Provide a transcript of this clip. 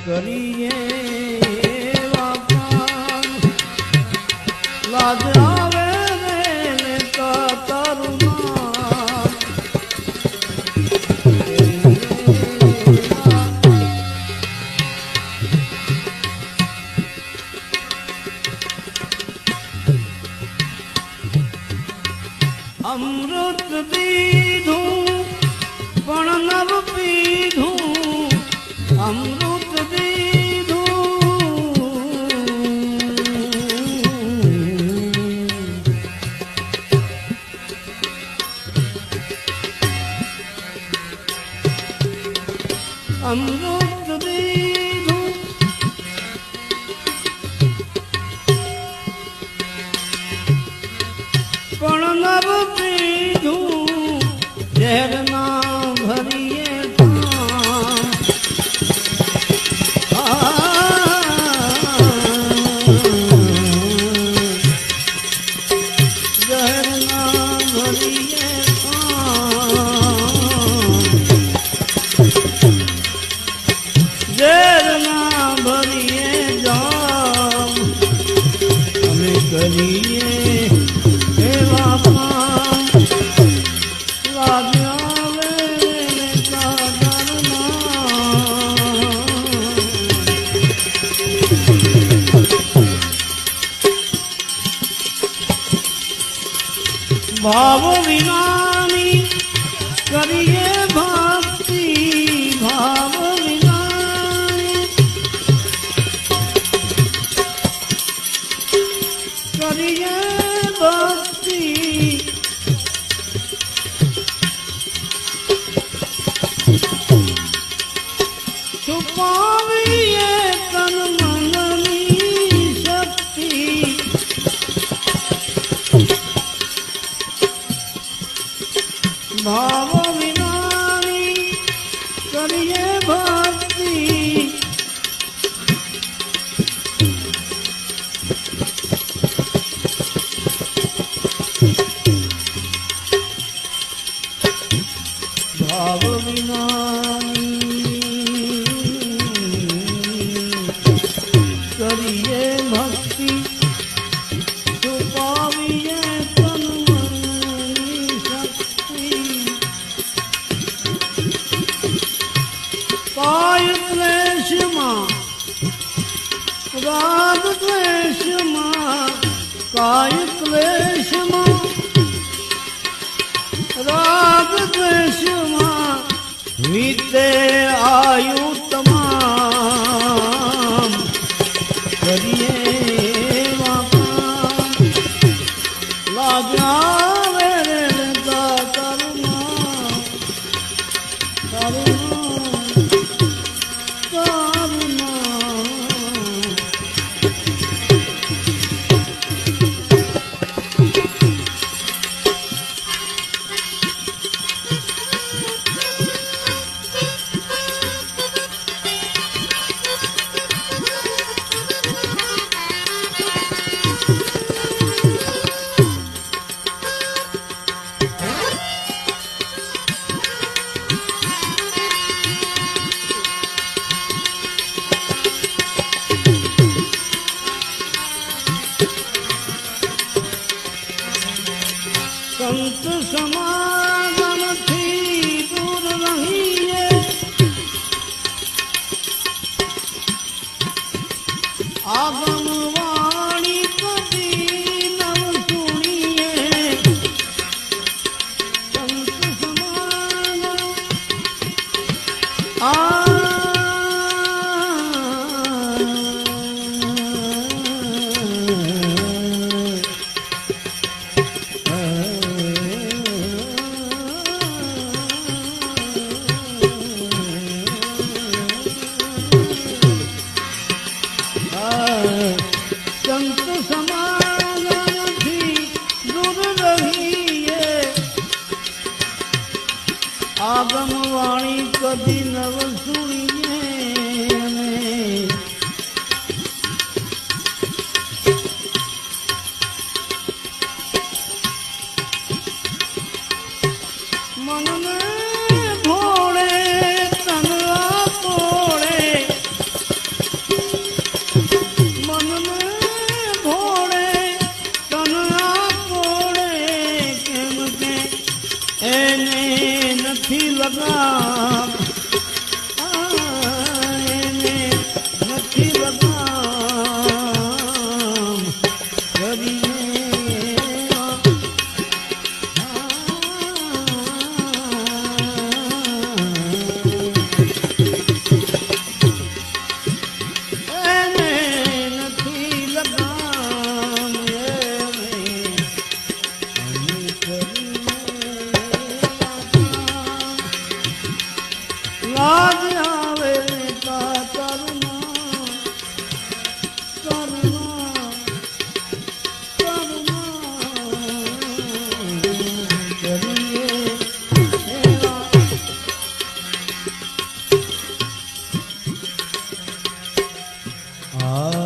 કરીએ એવા કામ લાજ આવે રે લેતા તારું નામ અમૃત દીધું પણ નવ પીધું અમૃત દીધું અમૃત દીધું પણ નવ પીધું ઝેર ના ભરીએ કરીએ એવા કામ લાજ આવે લેતા તારું નામ ભાવ વિનાની કરીએ ભક્તિ ભાવ વિનાની કરીએ ભક્તિ છુપાવીએ તન મનની શક્તિ ભાવ વિનાની કરીએ ભક્તિ ભાવ વિનાની કરીએ ભક્તિ છુપાવીએ તન મનની શક્તિ કાય ક્લેશમાં રાગ ક્લેશમાં કાય ક્લેશમાં રાગ દ્વેષમાં વીતે આયુ તમામ કરીએ એવા કામ લાજ આવે રે લેતા તારું નામ તારું નામ તારું નામ સંત સમાગમથી દૂર રહીએ આગમ વાણી કદી નવ સુણીએ સંત સમાગમ આ